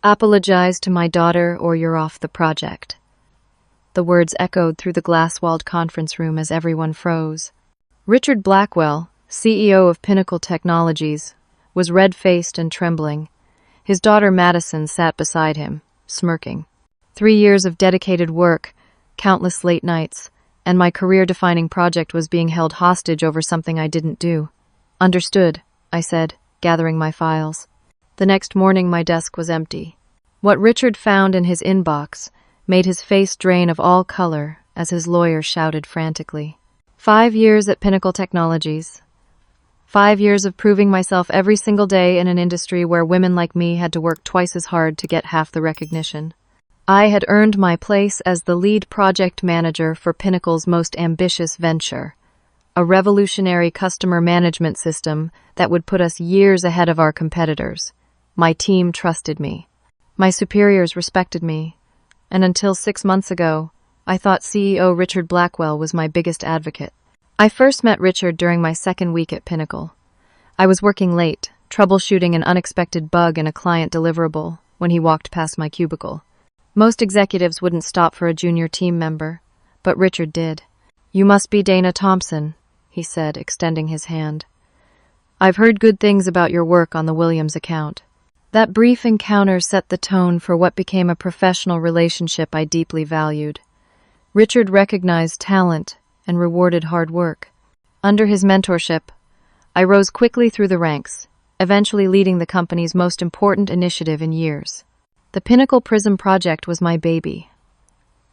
Apologize to my daughter or you're off the project. The words echoed through the glass-walled conference room as everyone froze. Richard Blackwell, CEO of Pinnacle Technologies, was red-faced and trembling. His daughter Madison sat beside him, smirking. 3 years of dedicated work, countless late nights, and my career-defining project was being held hostage over something I didn't do. Understood, I said, gathering my files. The next morning my desk was empty. What Richard found in his inbox made his face drain of all color as his lawyer shouted frantically. 5 years at Pinnacle Technologies. 5 years of proving myself every single day in an industry where women like me had to work twice as hard to get half the recognition. I had earned my place as the lead project manager for Pinnacle's most ambitious venture, a revolutionary customer management system that would put us years ahead of our competitors. My team trusted me. My superiors respected me. And until 6 months ago, I thought CEO Richard Blackwell was my biggest advocate. I first met Richard during my second week at Pinnacle. I was working late, troubleshooting an unexpected bug in a client deliverable when he walked past my cubicle. Most executives wouldn't stop for a junior team member, but Richard did. "You must be Dana Thompson," he said, extending his hand. "I've heard good things about your work on the Williams account." That brief encounter set the tone for what became a professional relationship I deeply valued. Richard recognized talent and rewarded hard work. Under his mentorship, I rose quickly through the ranks, eventually leading the company's most important initiative in years. The Pinnacle Prism project was my baby.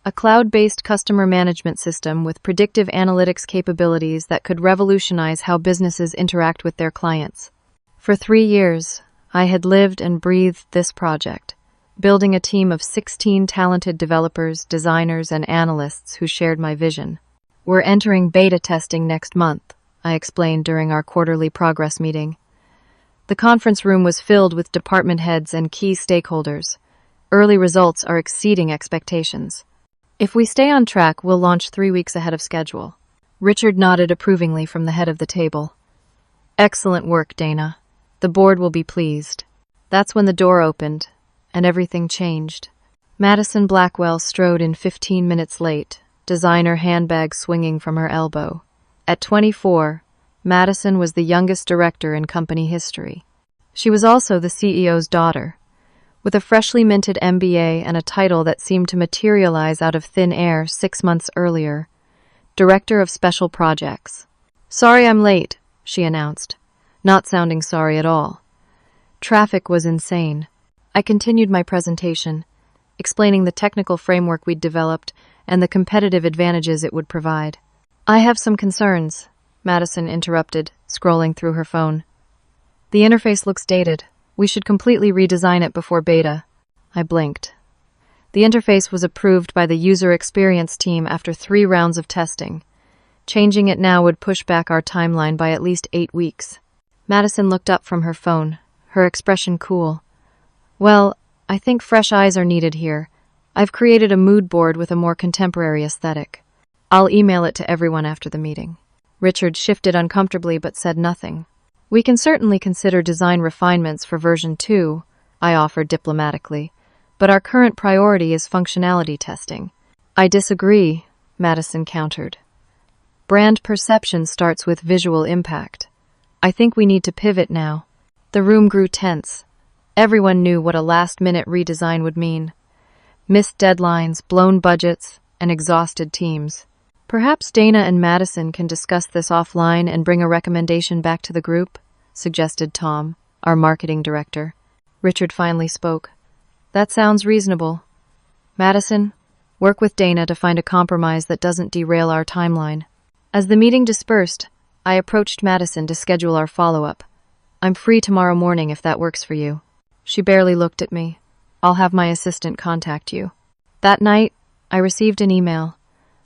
A cloud-based customer management system with predictive analytics capabilities that could revolutionize how businesses interact with their clients. For 3 years, I had lived and breathed this project, building a team of 16 talented developers, designers, and analysts who shared my vision. "We're entering beta testing next month," I explained during our quarterly progress meeting. The conference room was filled with department heads and key stakeholders. Early results are exceeding expectations. "If we stay on track, we'll launch 3 weeks ahead of schedule." Richard nodded approvingly from the head of the table. "Excellent work, Dana. The board will be pleased." That's when the door opened, and everything changed. Madison Blackwell strode in 15 minutes late, designer handbag swinging from her elbow. At 24, Madison was the youngest director in company history. She was also the CEO's daughter, with a freshly minted MBA and a title that seemed to materialize out of thin air 6 months earlier, Director of Special Projects. "Sorry I'm late," she announced, not sounding sorry at all. Traffic was insane. I continued my presentation, explaining the technical framework we'd developed and the competitive advantages it would provide. "I have some concerns," Madison interrupted, scrolling through her phone. "The interface looks dated. We should completely redesign it before beta." I blinked. The interface was approved by the user experience team after 3 rounds of testing. Changing it now would push back our timeline by at least 8 weeks. Madison looked up from her phone, her expression cool. "Well, I think fresh eyes are needed here. I've created a mood board with a more contemporary aesthetic. I'll email it to everyone after the meeting." Richard shifted uncomfortably but said nothing. "We can certainly consider design refinements for version 2, I offered diplomatically, but our current priority is functionality testing." "I disagree," Madison countered. "Brand perception starts with visual impact. I think we need to pivot now." The room grew tense. Everyone knew what a last-minute redesign would mean. Missed deadlines, blown budgets, and exhausted teams. "Perhaps Dana and Madison can discuss this offline and bring a recommendation back to the group," suggested Tom, our marketing director. Richard finally spoke. "That sounds reasonable. Madison, work with Dana to find a compromise that doesn't derail our timeline." As the meeting dispersed, I approached Madison to schedule our follow-up. "I'm free tomorrow morning if that works for you." She barely looked at me. "I'll have my assistant contact you." That night, I received an email,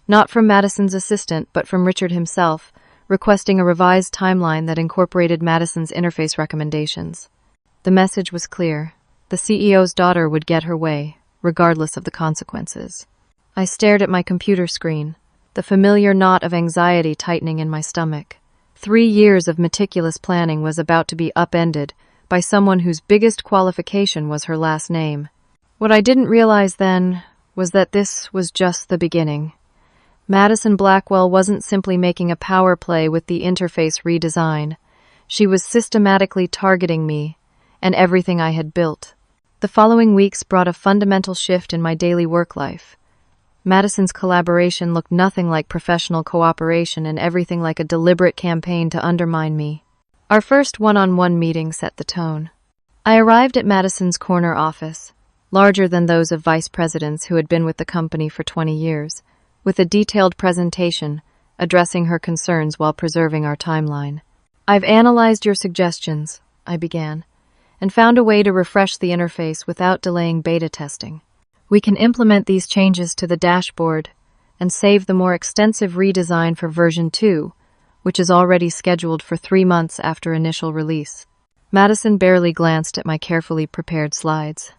not from Madison's assistant, but from Richard himself, requesting a revised timeline that incorporated Madison's interface recommendations. The message was clear. The CEO's daughter would get her way, regardless of the consequences. I stared at my computer screen, the familiar knot of anxiety tightening in my stomach. 3 years of meticulous planning was about to be upended by someone whose biggest qualification was her last name. What I didn't realize then was that this was just the beginning. Madison Blackwell wasn't simply making a power play with the interface redesign. She was systematically targeting me and everything I had built. The following weeks brought a fundamental shift in my daily work life. Madison's collaboration looked nothing like professional cooperation and everything like a deliberate campaign to undermine me. Our first one-on-one meeting set the tone. I arrived at Madison's corner office, larger than those of vice presidents who had been with the company for 20 years, with a detailed presentation addressing her concerns while preserving our timeline. "I've analyzed your suggestions," I began, "and found a way to refresh the interface without delaying beta testing. We can implement these changes to the dashboard and save the more extensive redesign for version 2, which is already scheduled for 3 months after initial release." Madison barely glanced at my carefully prepared slides.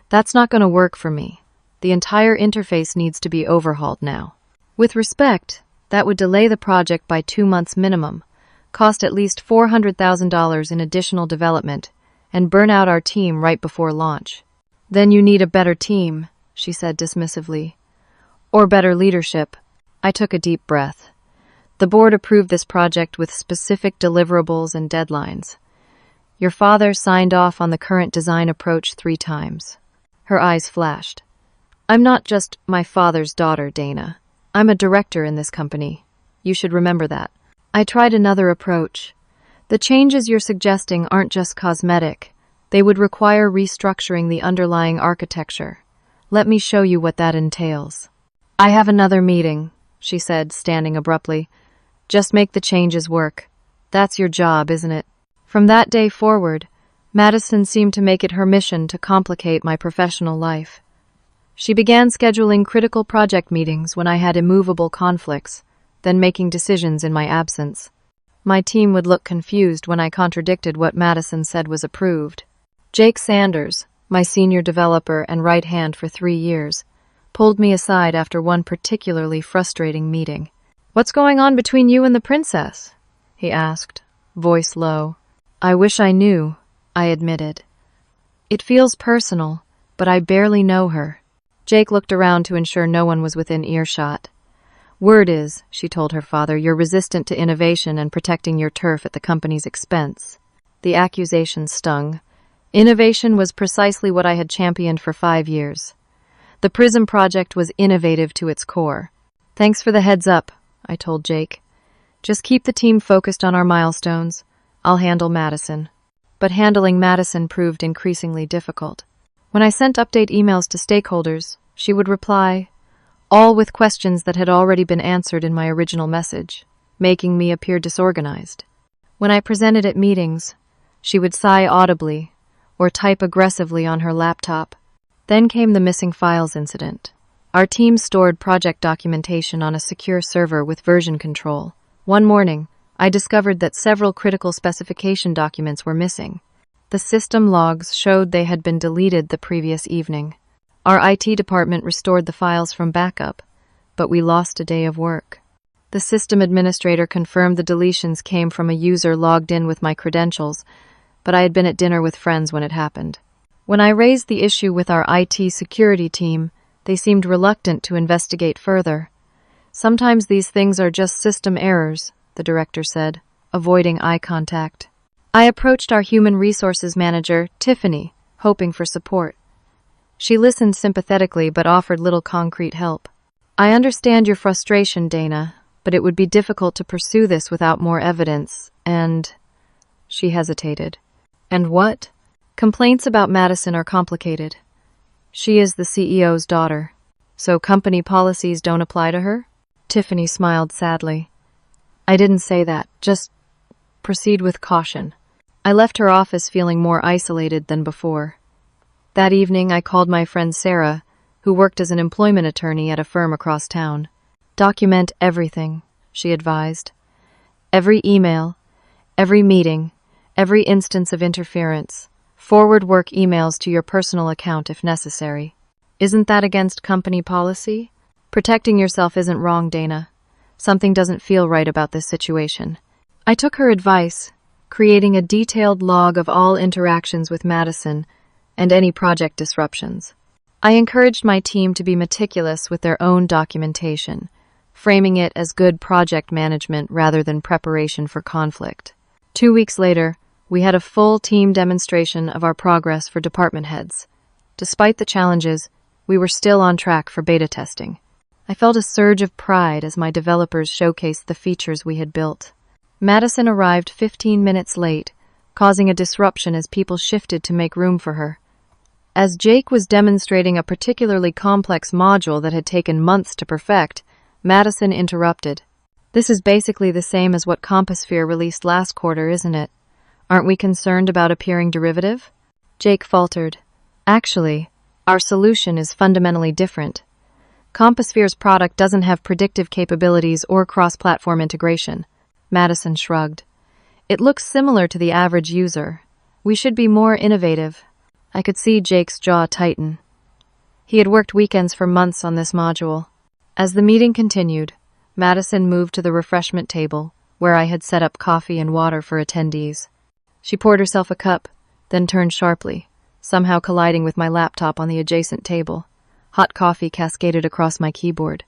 "That's not going to work for me. The entire interface needs to be overhauled now. With respect, that would delay the project by 2 months minimum, cost at least $400,000 in additional development, and burn out our team right before launch." "Then you need a better team," she said dismissively. "Or better leadership." I took a deep breath. The board approved this project with specific deliverables and deadlines. Your father signed off on the current design approach 3 times. Her eyes flashed. "I'm not just my father's daughter, Dana. I'm a director in this company. You should remember that." I tried another approach. "The changes you're suggesting aren't just cosmetic. They would require restructuring the underlying architecture. Let me show you what that entails." "I have another meeting," she said, standing abruptly. "Just make the changes work. That's your job, isn't it?" From that day forward, Madison seemed to make it her mission to complicate my professional life. She began scheduling critical project meetings when I had immovable conflicts, then making decisions in my absence. My team would look confused when I contradicted what Madison said was approved. Jake Sanders, my senior developer and right hand for 3 years, pulled me aside after one particularly frustrating meeting. "What's going on between you and the princess?" he asked, voice low. "I wish I knew," I admitted. "It feels personal, but I barely know her." Jake looked around to ensure no one was within earshot. "Word is," she told her father, "you're resistant to innovation and protecting your turf at the company's expense." The accusation stung. Innovation was precisely what I had championed for 5 years. The Prism project was innovative to its core. "Thanks for the heads up," I told Jake. "Just keep the team focused on our milestones. I'll handle Madison." But handling Madison proved increasingly difficult. When I sent update emails to stakeholders, she would reply, all with questions that had already been answered in my original message, making me appear disorganized. When I presented at meetings, she would sigh audibly or type aggressively on her laptop. Then came the missing files incident. Our team stored project documentation on a secure server with version control. One morning, I discovered that several critical specification documents were missing. The system logs showed they had been deleted the previous evening. Our IT department restored the files from backup, but we lost a day of work. The system administrator confirmed the deletions came from a user logged in with my credentials, but I had been at dinner with friends when it happened. When I raised the issue with our IT security team, they seemed reluctant to investigate further. "Sometimes these things are just system errors," the director said, avoiding eye contact. I approached our human resources manager, Tiffany, hoping for support. She listened sympathetically but offered little concrete help. "I understand your frustration, Dana, but it would be difficult to pursue this without more evidence, and—" She hesitated. "And what?" "Complaints about Madison are complicated. She is the CEO's daughter. So company policies don't apply to her?" Tiffany smiled sadly. "I didn't say that. Just proceed with caution." I left her office feeling more isolated than before. That evening, I called my friend Sarah, who worked as an employment attorney at a firm across town. "Document everything," she advised. "Every email, every meeting, every instance of interference. Forward work emails to your personal account if necessary." "Isn't that against company policy?" "Protecting yourself isn't wrong, Dana. Something doesn't feel right about this situation." I took her advice, creating a detailed log of all interactions with Madison and any project disruptions. I encouraged my team to be meticulous with their own documentation, framing it as good project management rather than preparation for conflict. 2 weeks later, we had a full team demonstration of our progress for department heads. Despite the challenges, we were still on track for beta testing. I felt a surge of pride as my developers showcased the features we had built. Madison arrived 15 minutes late, causing a disruption as people shifted to make room for her. As Jake was demonstrating a particularly complex module that had taken months to perfect, Madison interrupted. "This is basically the same as what Compassphere released last quarter, isn't it? Aren't we concerned about appearing derivative?" Jake faltered. "Actually, our solution is fundamentally different. Compassphere's product doesn't have predictive capabilities or cross-platform integration." Madison shrugged. "It looks similar to the average user. We should be more innovative." I could see Jake's jaw tighten. He had worked weekends for months on this module. As the meeting continued, Madison moved to the refreshment table, where I had set up coffee and water for attendees. She poured herself a cup, then turned sharply, somehow colliding with my laptop on the adjacent table. Hot coffee cascaded across my keyboard.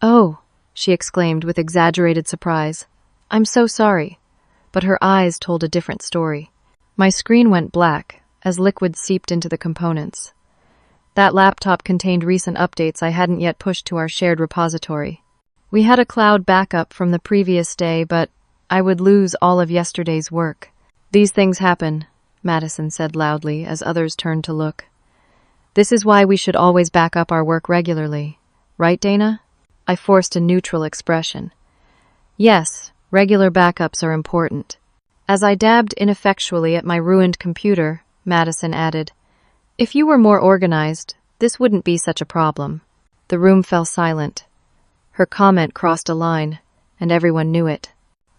"Oh," she exclaimed with exaggerated surprise. "I'm so sorry." But her eyes told a different story. My screen went black as liquid seeped into the components. That laptop contained recent updates I hadn't yet pushed to our shared repository. We had a cloud backup from the previous day, but I would lose all of yesterday's work. "These things happen," Madison said loudly as others turned to look. "This is why we should always back up our work regularly. Right, Dana?" I forced a neutral expression. "Yes, regular backups are important." As I dabbed ineffectually at my ruined computer, Madison added, "If you were more organized, this wouldn't be such a problem." The room fell silent. Her comment crossed a line, and everyone knew it.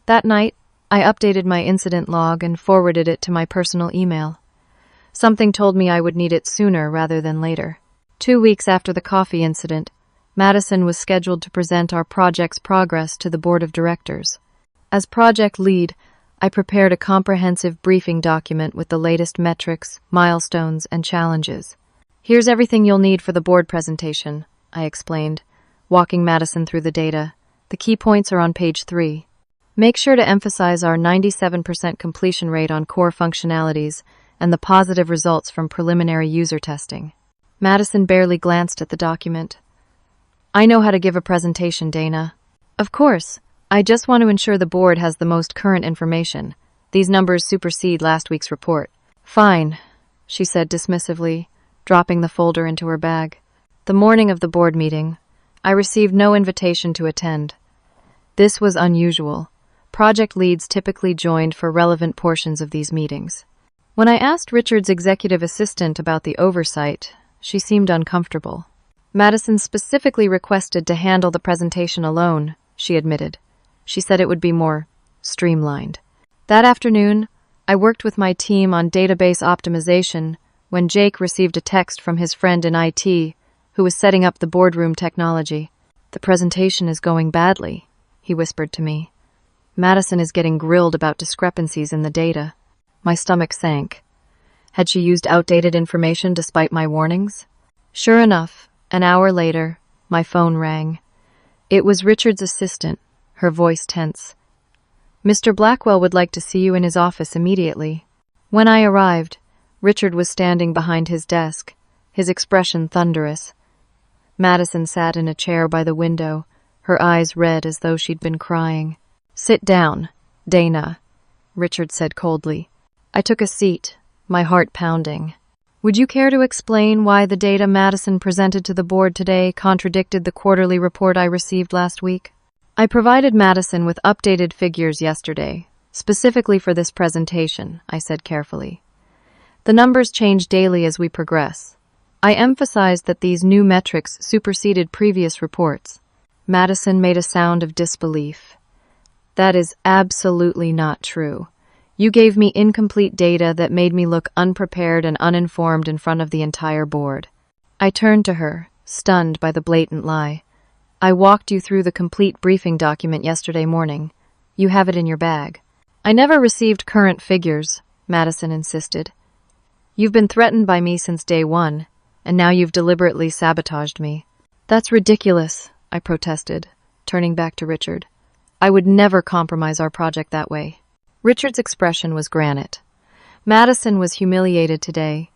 That night, I updated my incident log and forwarded it to my personal email. Something told me I would need it sooner rather than later. 2 weeks after the coffee incident, Madison was scheduled to present our project's progress to the board of directors. As project lead, I prepared a comprehensive briefing document with the latest metrics, milestones, and challenges. "Here's everything you'll need for the board presentation," I explained, walking Madison through the data. "The key points are on page 3. Make sure to emphasize our 97% completion rate on core functionalities and the positive results from preliminary user testing." Madison barely glanced at the document. "I know how to give a presentation, Dana." "Of course. I just want to ensure the board has the most current information. These numbers supersede last week's report." "Fine," she said dismissively, dropping the folder into her bag. The morning of the board meeting, I received no invitation to attend. This was unusual. Project leads typically joined for relevant portions of these meetings. When I asked Richard's executive assistant about the oversight, she seemed uncomfortable. "Madison specifically requested to handle the presentation alone," she admitted. She said it would be more streamlined. That afternoon, I worked with my team on database optimization when Jake received a text from his friend in IT who was setting up the boardroom technology. "The presentation is going badly," he whispered to me. "Madison is getting grilled about discrepancies in the data." My stomach sank. Had she used outdated information despite my warnings? Sure enough, an hour later, my phone rang. It was Richard's assistant, her voice tense. "Mr. Blackwell would like to see you in his office immediately." When I arrived, Richard was standing behind his desk, his expression thunderous. Madison sat in a chair by the window, her eyes red as though she'd been crying. "Sit down, Dana," Richard said coldly. I took a seat, my heart pounding. "Would you care to explain why the data Madison presented to the board today contradicted the quarterly report I received last week?" I provided Madison with updated figures yesterday, specifically for this presentation, I said carefully. "The numbers change daily as we progress. I emphasized that these new metrics superseded previous reports." Madison made a sound of disbelief. "That is absolutely not true. You gave me incomplete data that made me look unprepared and uninformed in front of the entire board." I turned to her, stunned by the blatant lie. "I walked you through the complete briefing document yesterday morning. You have it in your bag." "I never received current figures," Madison insisted. "You've been threatened by me since day one, and now you've deliberately sabotaged me. That's ridiculous, I protested, turning back to Richard. I would never compromise our project that way. Richard's expression was granite. Madison was humiliated today.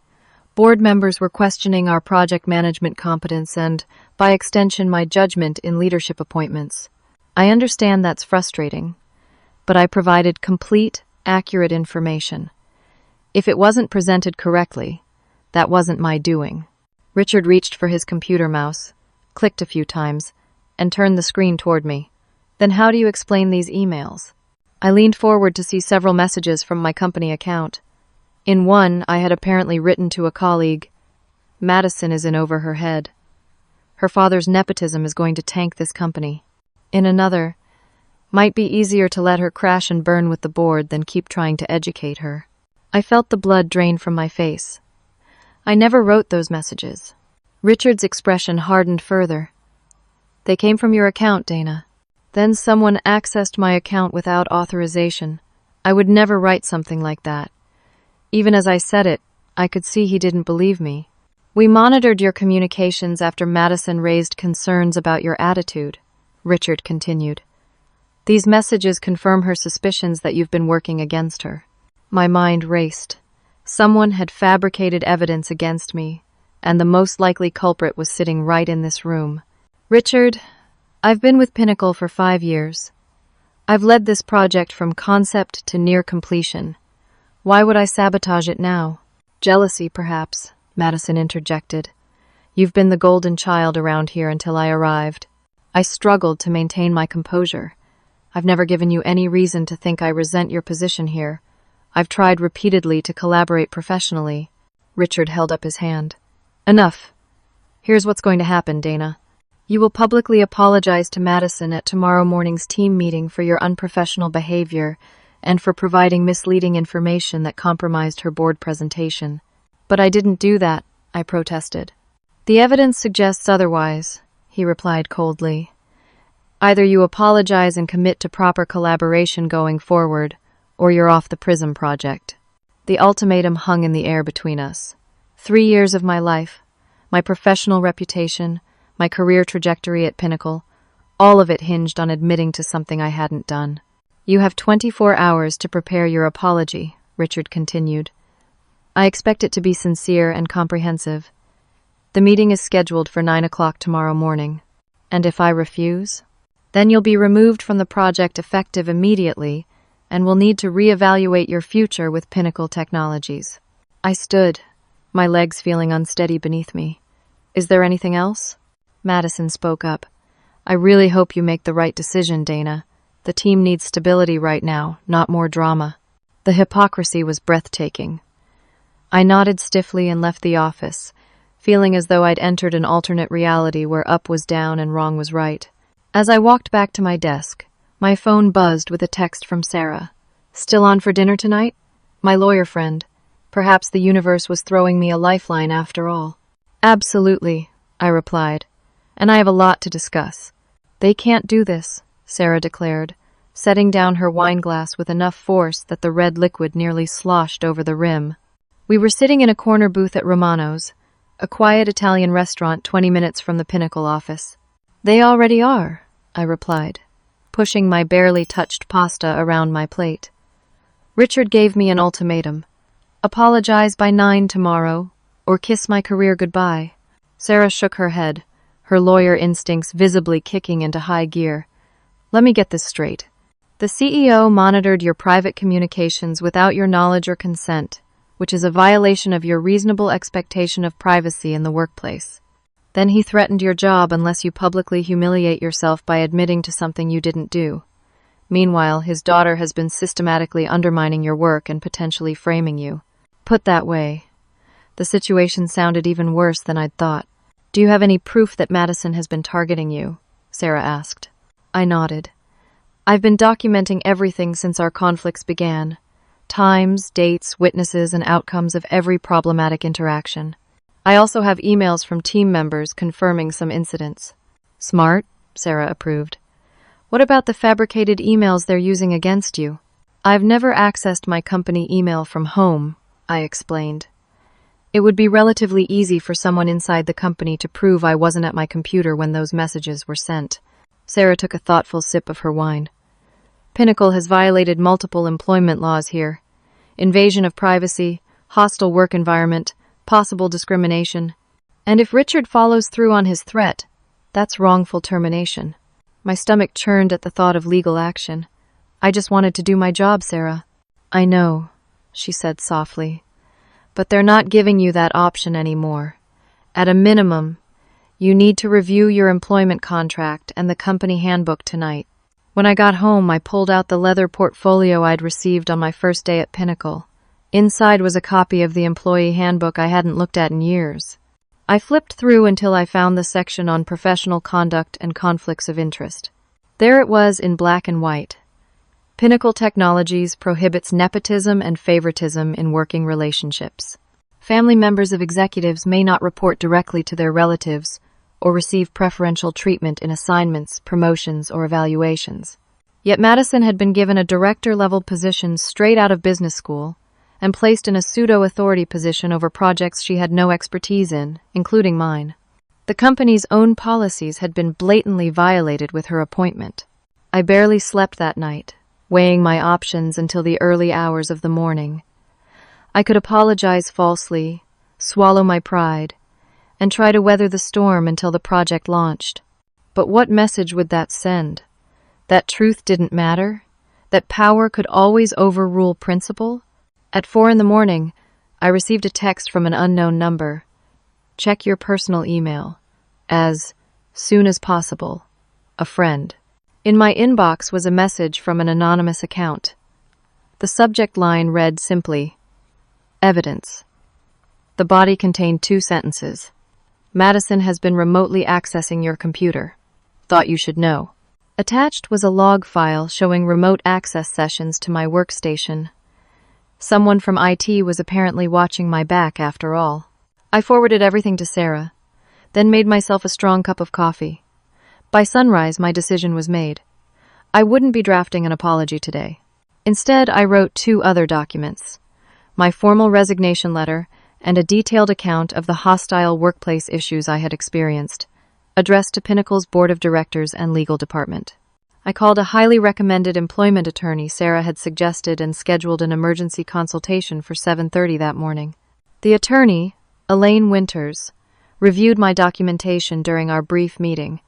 Board members were questioning our project management competence and, by extension, my judgment in leadership appointments. I understand that's frustrating, but I provided complete, accurate information. If it wasn't presented correctly, that wasn't my doing. Richard reached for his computer mouse, clicked a few times, and turned the screen toward me. Then how do you explain these emails? I leaned forward to see several messages from my company account. In one, I had apparently written to a colleague, "Madison is in over her head. Her father's nepotism is going to tank this company." In another, "Might be easier to let her crash and burn with the board than keep trying to educate her." I felt the blood drain from my face. I never wrote those messages. Richard's expression hardened further. "They came from your account, Dana. Then someone accessed my account without authorization. I would never write something like that." Even as I said it, I could see he didn't believe me. "We monitored your communications after Madison raised concerns about your attitude," Richard continued. "These messages confirm her suspicions that you've been working against her." My mind raced. Someone had fabricated evidence against me, and the most likely culprit was sitting right in this room. "Richard, I've been with Pinnacle for 5 years. I've led this project from concept to near completion. Why would I sabotage it now?" "Jealousy, perhaps," Madison interjected. "You've been the golden child around here until I arrived." I struggled to maintain my composure. "I've never given you any reason to think I resent your position here. I've tried repeatedly to collaborate professionally." Richard held up his hand. "Enough. Here's what's going to happen, Dana. You will publicly apologize to Madison at tomorrow morning's team meeting for your unprofessional behavior and for providing misleading information that compromised her board presentation." "But I didn't do that," I protested. "The evidence suggests otherwise," he replied coldly. "Either you apologize and commit to proper collaboration going forward, or you're off the PRISM project." The ultimatum hung in the air between us. 3 years of my life, my professional reputation, my career trajectory at Pinnacle, all of it hinged on admitting to something I hadn't done. "You have 24 hours to prepare your apology," Richard continued. "I expect it to be sincere and comprehensive. The meeting is scheduled for 9 o'clock tomorrow morning. And if I refuse, then you'll be removed from the project effective immediately and will need to reevaluate your future with Pinnacle Technologies." I stood, my legs feeling unsteady beneath me. "Is there anything else?" Madison spoke up. "I really hope you make the right decision, Dana. The team needs stability right now, not more drama." The hypocrisy was breathtaking. I nodded stiffly and left the office, feeling as though I'd entered an alternate reality where up was down and wrong was right. As I walked back to my desk, my phone buzzed with a text from Sarah. "Still on for dinner tonight?" My lawyer friend. Perhaps the universe was throwing me a lifeline after all. "Absolutely," I replied, "and I have a lot to discuss." "They can't do this," Sarah declared, setting down her wineglass with enough force that the red liquid nearly sloshed over the rim. We were sitting in a corner booth at Romano's, a quiet Italian restaurant 20 minutes from the Pinnacle office. "They already are," I replied, pushing my barely touched pasta around my plate. Richard gave me an ultimatum. "Apologize by 9 tomorrow, or kiss my career goodbye." Sarah shook her head, her lawyer instincts visibly kicking into high gear. "Let me get this straight. The CEO monitored your private communications without your knowledge or consent, which is a violation of your reasonable expectation of privacy in the workplace. Then he threatened your job unless you publicly humiliate yourself by admitting to something you didn't do. Meanwhile, his daughter has been systematically undermining your work and potentially framing you." Put that way, the situation sounded even worse than I'd thought. "Do you have any proof that Madison has been targeting you?" Sarah asked. I nodded. "I've been documenting everything since our conflicts began. Times, dates, witnesses, and outcomes of every problematic interaction. I also have emails from team members confirming some incidents." "Smart," Sarah approved. "What about the fabricated emails they're using against you?" "I've never accessed my company email from home," I explained. It would be relatively easy for someone inside the company to prove I wasn't at my computer when those messages were sent. Sarah took a thoughtful sip of her wine. Pinnacle has violated multiple employment laws here. Invasion of privacy, hostile work environment, possible discrimination. And if Richard follows through on his threat, that's wrongful termination. My stomach churned at the thought of legal action. I just wanted to do my job, Sarah. I know, she said softly. But they're not giving you that option anymore. At a minimum, you need to review your employment contract and the company handbook tonight. When I got home, I pulled out the leather portfolio I'd received on my first day at Pinnacle. Inside was a copy of the employee handbook I hadn't looked at in years. I flipped through until I found the section on professional conduct and conflicts of interest. There it was in black and white. Pinnacle Technologies prohibits nepotism and favoritism in working relationships. Family members of executives may not report directly to their relatives or receive preferential treatment in assignments, promotions, or evaluations. Yet Madison had been given a director-level position straight out of business school and placed in a pseudo-authority position over projects she had no expertise in, including mine. The company's own policies had been blatantly violated with her appointment. I barely slept that night, weighing my options until the early hours of the morning. I could apologize falsely, swallow my pride, and try to weather the storm until the project launched. But what message would that send? That truth didn't matter? That power could always overrule principle? At 4 a.m, I received a text from an unknown number. Check your personal email. As soon as possible. A friend. In my inbox was a message from an anonymous account. The subject line read simply, Evidence. The body contained 2 sentences. Madison has been remotely accessing your computer. Thought you should know. Attached was a log file showing remote access sessions to my workstation. Someone from IT was apparently watching my back after all. I forwarded everything to Sarah, then made myself a strong cup of coffee. By sunrise, my decision was made. I wouldn't be drafting an apology today. Instead, I wrote 2 other documents. My formal resignation letter and a detailed account of the hostile workplace issues I had experienced, addressed to Pinnacle's board of directors and legal department. I called a highly recommended employment attorney Sarah had suggested and scheduled an emergency consultation for 7:30 that morning. The attorney, Elaine Winters, reviewed my documentation during our brief meeting.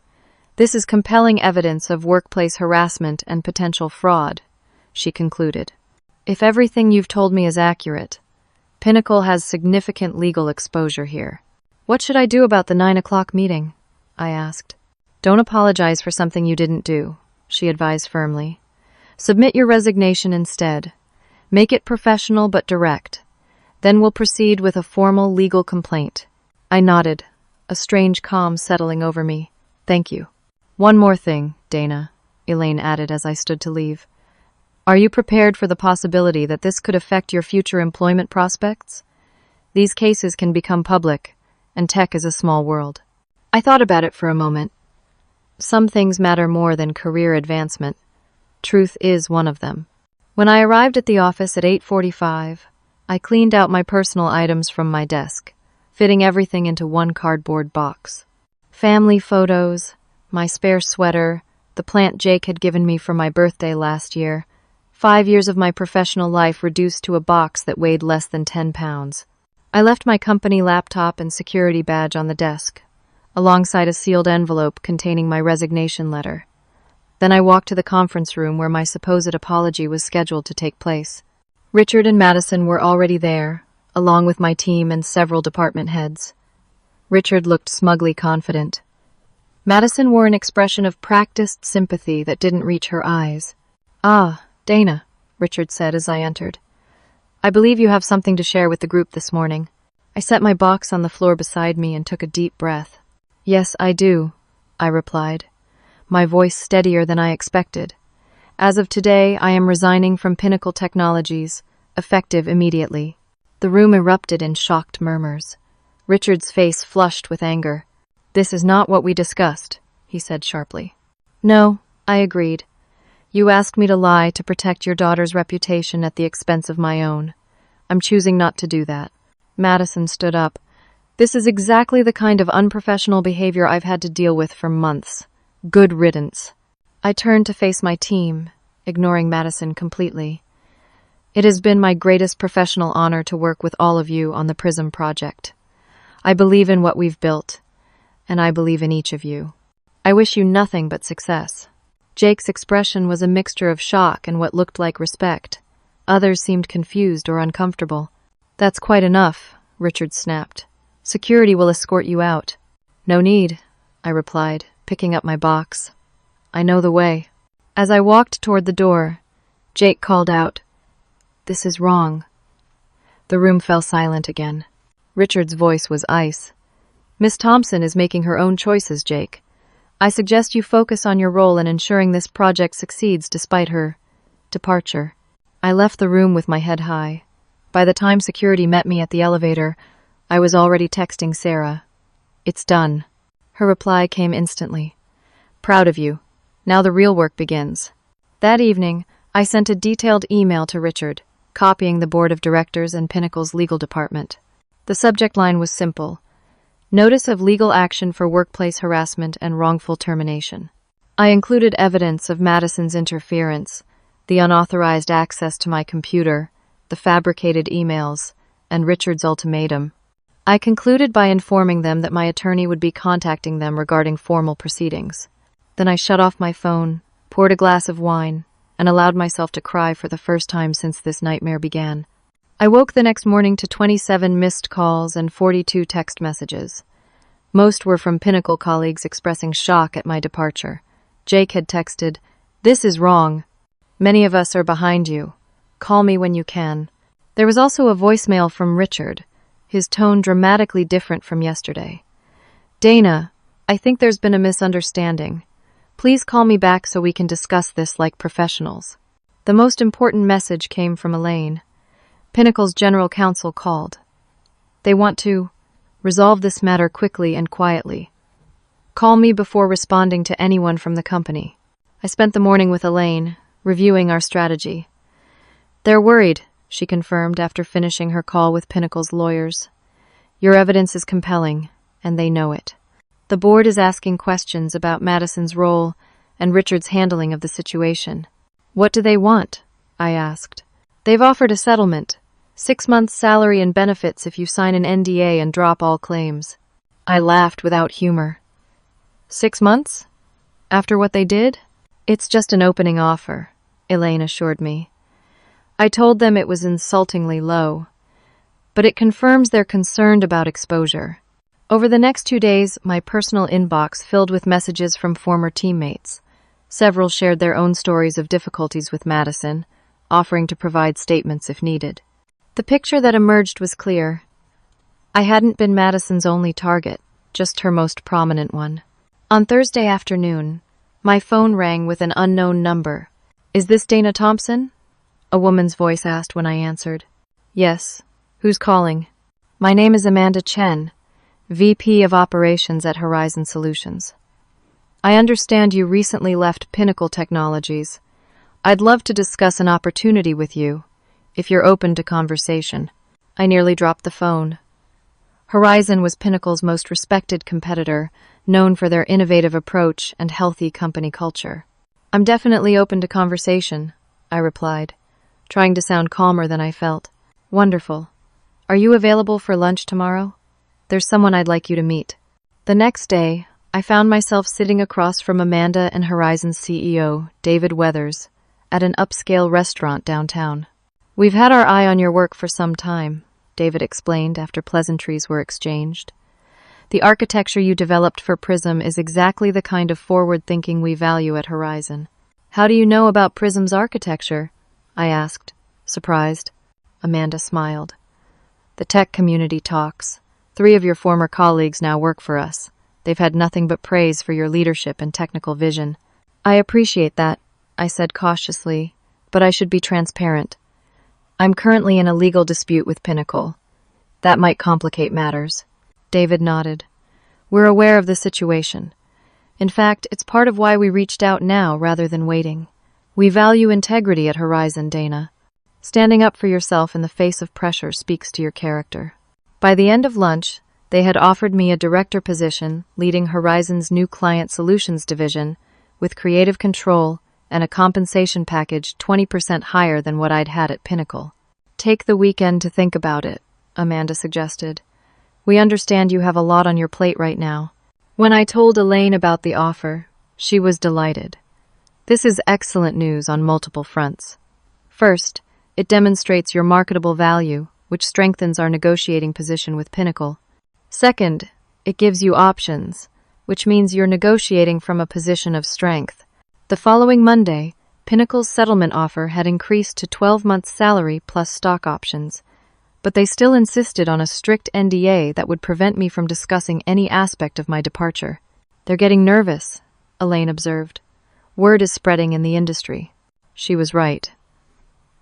This is compelling evidence of workplace harassment and potential fraud, she concluded. If everything you've told me is accurate, Pinnacle has significant legal exposure here. What should I do about the 9 o'clock meeting? I asked. Don't apologize for something you didn't do, she advised firmly. Submit your resignation instead. Make it professional but direct. Then we'll proceed with a formal legal complaint. I nodded, a strange calm settling over me. Thank you. One more thing, Dana, Elaine added as I stood to leave. Are you prepared for the possibility that this could affect your future employment prospects? These cases can become public, and tech is a small world. I thought about it for a moment. Some things matter more than career advancement. Truth is one of them. When I arrived at the office at 8:45, I cleaned out my personal items from my desk, fitting everything into one cardboard box. Family photos, my spare sweater, the plant Jake had given me for my birthday last year, 5 years of my professional life reduced to a box that weighed less than 10 pounds. I left my company laptop and security badge on the desk, alongside a sealed envelope containing my resignation letter. Then I walked to the conference room where my supposed apology was scheduled to take place. Richard and Madison were already there, along with my team and several department heads. Richard looked smugly confident. Madison wore an expression of practiced sympathy that didn't reach her eyes. Ah, Dana, Richard said as I entered. I believe you have something to share with the group this morning. I set my box on the floor beside me and took a deep breath. Yes, I do, I replied, my voice steadier than I expected. As of today, I am resigning from Pinnacle Technologies, effective immediately. The room erupted in shocked murmurs. Richard's face flushed with anger. This is not what we discussed, he said sharply. No, I agreed. You asked me to lie to protect your daughter's reputation at the expense of my own. I'm choosing not to do that. Madison stood up. This is exactly the kind of unprofessional behavior I've had to deal with for months. Good riddance. I turned to face my team, ignoring Madison completely. It has been my greatest professional honor to work with all of you on the PRISM project. I believe in what we've built, and I believe in each of you. I wish you nothing but success. Jake's expression was a mixture of shock and what looked like respect. Others seemed confused or uncomfortable. That's quite enough, Richard snapped. Security will escort you out. No need, I replied, picking up my box. I know the way. As I walked toward the door, Jake called out, "This is wrong." The room fell silent again. Richard's voice was ice. Miss Thompson is making her own choices, Jake. I suggest you focus on your role in ensuring this project succeeds despite her departure. I left the room with my head high. By the time security met me at the elevator, I was already texting Sarah. It's done. Her reply came instantly. Proud of you. Now the real work begins. That evening, I sent a detailed email to Richard, copying the board of directors and Pinnacle's legal department. The subject line was simple. Notice of legal action for workplace harassment and wrongful termination. I included evidence of Madison's interference, the unauthorized access to my computer, the fabricated emails, and Richard's ultimatum. I concluded by informing them that my attorney would be contacting them regarding formal proceedings. Then I shut off my phone, poured a glass of wine, and allowed myself to cry for the first time since this nightmare began. I woke the next morning to 27 missed calls and 42 text messages. Most were from Pinnacle colleagues expressing shock at my departure. Jake had texted, "This is wrong. Many of us are behind you. Call me when you can." There was also a voicemail from Richard, his tone dramatically different from yesterday. "Dana, I think there's been a misunderstanding. Please call me back so we can discuss this like professionals." The most important message came from Elaine. Pinnacle's general counsel called. They want to resolve this matter quickly and quietly. Call me before responding to anyone from the company. I spent the morning with Elaine, reviewing our strategy. They're worried, she confirmed after finishing her call with Pinnacle's lawyers. Your evidence is compelling, and they know it. The board is asking questions about Madison's role and Richard's handling of the situation. What do they want? I asked. They've offered a settlement. 6 months' salary and benefits if you sign an NDA and drop all claims. I laughed without humor. 6 months? After what they did? It's just an opening offer, Elaine assured me. I told them it was insultingly low, but it confirms they're concerned about exposure. Over the next 2 days, my personal inbox filled with messages from former teammates. Several shared their own stories of difficulties with Madison, offering to provide statements if needed. The picture that emerged was clear. I hadn't been Madison's only target, just her most prominent one. On Thursday afternoon, my phone rang with an unknown number. Is this Dana Thompson? A woman's voice asked when I answered. Yes. Who's calling? My name is Amanda Chen, VP of Operations at Horizon Solutions. I understand you recently left Pinnacle Technologies. I'd love to discuss an opportunity with you, if you're open to conversation. I nearly dropped the phone. Horizon was Pinnacle's most respected competitor, known for their innovative approach and healthy company culture. I'm definitely open to conversation, I replied, trying to sound calmer than I felt. Wonderful. Are you available for lunch tomorrow? There's someone I'd like you to meet. The next day, I found myself sitting across from Amanda and Horizon's CEO, David Weathers, at an upscale restaurant downtown. We've had our eye on your work for some time, David explained after pleasantries were exchanged. The architecture you developed for PRISM is exactly the kind of forward thinking we value at Horizon. How do you know about PRISM's architecture? I asked, surprised. Amanda smiled. The tech community talks. 3 of your former colleagues now work for us. They've had nothing but praise for your leadership and technical vision. I appreciate that, I said cautiously, but I should be transparent. I'm currently in a legal dispute with Pinnacle. That might complicate matters. David nodded. We're aware of the situation. In fact, it's part of why we reached out now rather than waiting. We value integrity at Horizon, Dana. Standing up for yourself in the face of pressure speaks to your character. By the end of lunch, they had offered me a director position leading Horizon's new client solutions division with creative control and a compensation package 20% higher than what I'd had at Pinnacle. Take the weekend to think about it, Amanda suggested. We understand you have a lot on your plate right now. When I told Elaine about the offer, she was delighted. This is excellent news on multiple fronts. First, it demonstrates your marketable value, which strengthens our negotiating position with Pinnacle. Second, it gives you options, which means you're negotiating from a position of strength. The following Monday, Pinnacle's settlement offer had increased to 12 months' salary plus stock options, but they still insisted on a strict NDA that would prevent me from discussing any aspect of my departure. They're getting nervous, Elaine observed. Word is spreading in the industry. She was right.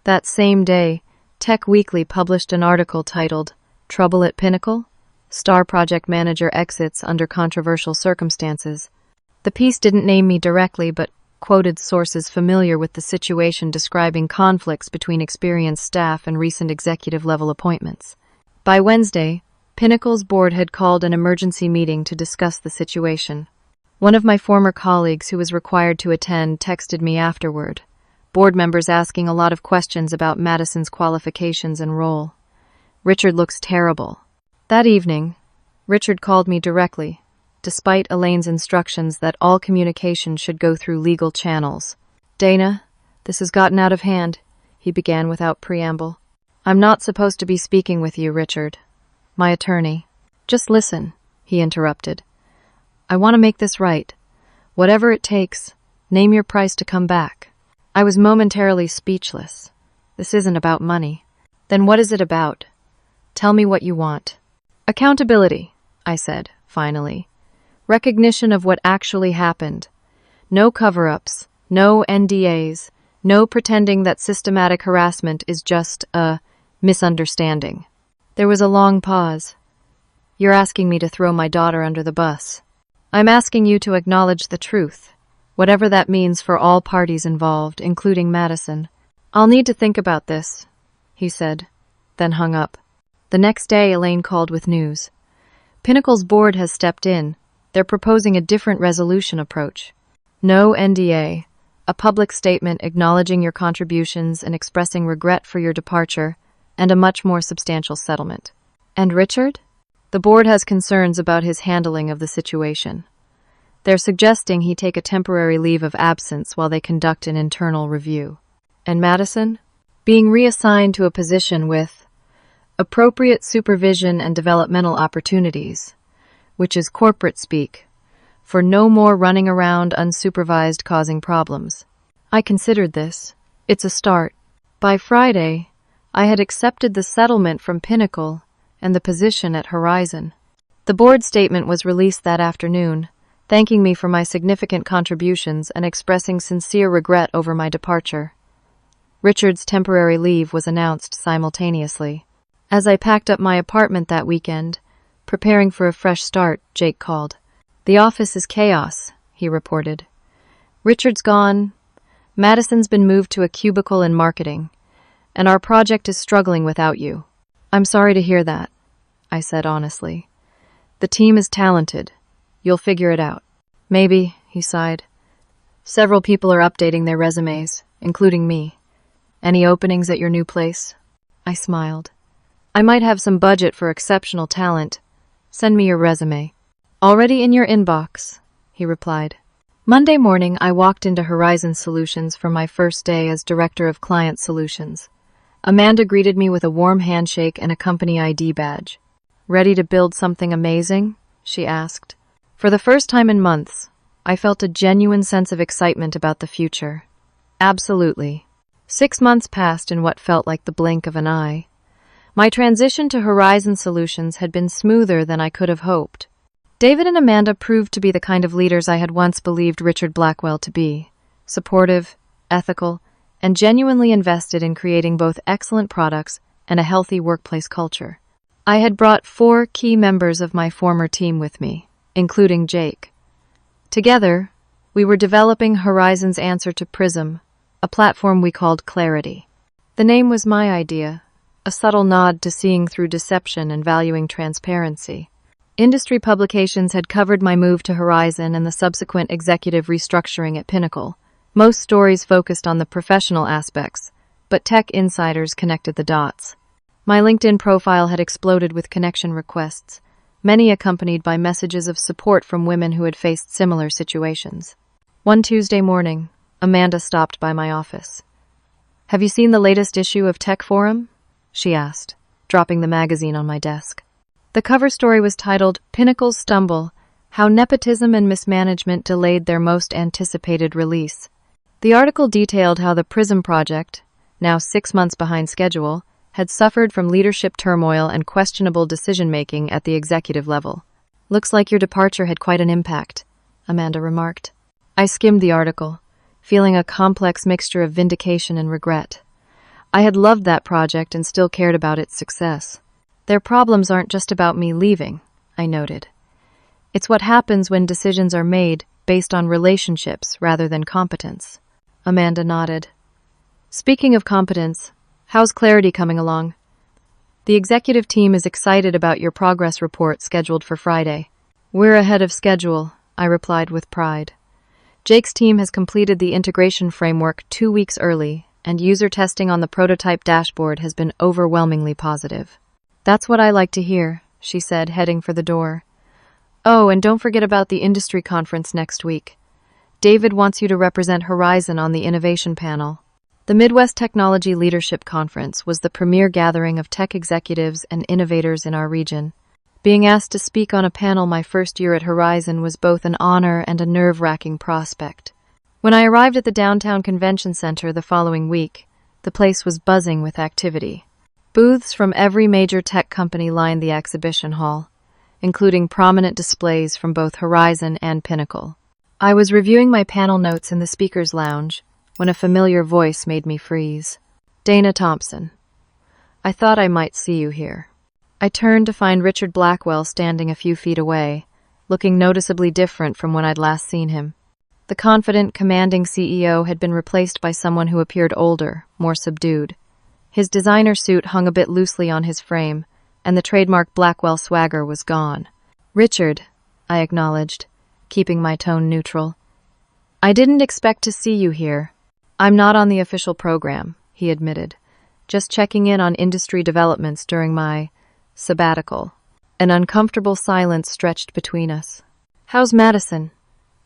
That same day, Tech Weekly published an article titled, "Trouble at Pinnacle? Star Project Manager Exits Under Controversial Circumstances." The piece didn't name me directly, but quoted sources familiar with the situation describing conflicts between experienced staff and recent executive-level appointments. By Wednesday, Pinnacle's board had called an emergency meeting to discuss the situation. One of my former colleagues who was required to attend texted me afterward, board members asking a lot of questions about Madison's qualifications and role. Richard looks terrible. That evening, Richard called me directly, despite Elaine's instructions that all communication should go through legal channels. "Dana, this has gotten out of hand," he began without preamble. "I'm not supposed to be speaking with you, Richard. My attorney." "Just listen," he interrupted. "I want to make this right. Whatever it takes, name your price to come back." I was momentarily speechless. This isn't about money. Then what is it about? Tell me what you want. "Accountability," I said, finally. "Recognition of what actually happened. No cover-ups, no NDAs, no pretending that systematic harassment is just a misunderstanding." There was a long pause. "You're asking me to throw my daughter under the bus." "I'm asking you to acknowledge the truth, whatever that means for all parties involved, including Madison." "I'll need to think about this," he said, then hung up. The next day, Elaine called with news. Pinnacle's board has stepped in. They're proposing a different resolution approach. No NDA, a public statement acknowledging your contributions and expressing regret for your departure, and a much more substantial settlement. And Richard? The board has concerns about his handling of the situation. They're suggesting he take a temporary leave of absence while they conduct an internal review. And Madison? Being reassigned to a position with appropriate supervision and developmental opportunities, which is corporate speak, for no more running around unsupervised causing problems. I considered this. It's a start. By Friday, I had accepted the settlement from Pinnacle and the position at Horizon. The board statement was released that afternoon, thanking me for my significant contributions and expressing sincere regret over my departure. Richard's temporary leave was announced simultaneously. As I packed up my apartment that weekend, preparing for a fresh start, Jake called. "The office is chaos," he reported. "Richard's gone, Madison's been moved to a cubicle in marketing, and our project is struggling without you." "I'm sorry to hear that," I said honestly. "The team is talented. You'll figure it out." "Maybe," he sighed. "Several people are updating their resumes, including me. Any openings at your new place?" I smiled. "I might have some budget for exceptional talent. Send me your resume." "Already in your inbox," he replied. Monday morning, I walked into Horizon Solutions for my first day as Director of Client Solutions. Amanda greeted me with a warm handshake and a company ID badge. "Ready to build something amazing?" she asked. For the first time in months, I felt a genuine sense of excitement about the future. Absolutely. 6 months passed in what felt like the blink of an eye. My transition to Horizon Solutions had been smoother than I could have hoped. David and Amanda proved to be the kind of leaders I had once believed Richard Blackwell to be: supportive, ethical, and genuinely invested in creating both excellent products and a healthy workplace culture. I had brought 4 key members of my former team with me, including Jake. Together, we were developing Horizon's answer to Prism, a platform we called Clarity. The name was my idea, a subtle nod to seeing through deception and valuing transparency. Industry publications had covered my move to Horizon and the subsequent executive restructuring at Pinnacle. Most stories focused on the professional aspects, but tech insiders connected the dots. My LinkedIn profile had exploded with connection requests, many accompanied by messages of support from women who had faced similar situations. One Tuesday morning, Amanda stopped by my office. "Have you seen the latest issue of Tech Forum?" she asked, dropping the magazine on my desk. The cover story was titled, "Pinnacle's Stumble: How Nepotism and Mismanagement Delayed Their Most Anticipated Release." The article detailed how the PRISM project, now 6 months behind schedule, had suffered from leadership turmoil and questionable decision-making at the executive level. "Looks like your departure had quite an impact," Amanda remarked. I skimmed the article, feeling a complex mixture of vindication and regret. I had loved that project and still cared about its success. "Their problems aren't just about me leaving," I noted. "It's what happens when decisions are made based on relationships rather than competence." Amanda nodded. "Speaking of competence, how's Clarity coming along?" "The executive team is excited about your progress report scheduled for Friday." "We're ahead of schedule," I replied with pride. "Jake's team has completed the integration framework 2 weeks early, and user testing on the prototype dashboard has been overwhelmingly positive." "That's what I like to hear," she said, heading for the door. "Oh, and don't forget about the industry conference next week. David wants you to represent Horizon on the innovation panel." The Midwest Technology Leadership Conference was the premier gathering of tech executives and innovators in our region. Being asked to speak on a panel my first year at Horizon was both an honor and a nerve-wracking prospect. When I arrived at the downtown convention center the following week, the place was buzzing with activity. Booths from every major tech company lined the exhibition hall, including prominent displays from both Horizon and Pinnacle. I was reviewing my panel notes in the speaker's lounge when a familiar voice made me freeze. "Dana Thompson. I thought I might see you here." I turned to find Richard Blackwell standing a few feet away, looking noticeably different from when I'd last seen him. The confident, commanding CEO had been replaced by someone who appeared older, more subdued. His designer suit hung a bit loosely on his frame, and the trademark Blackwell swagger was gone. "Richard," I acknowledged, keeping my tone neutral. "I didn't expect to see you here." "I'm not on the official program," he admitted, "just checking in on industry developments during my sabbatical." An uncomfortable silence stretched between us. "How's Madison?"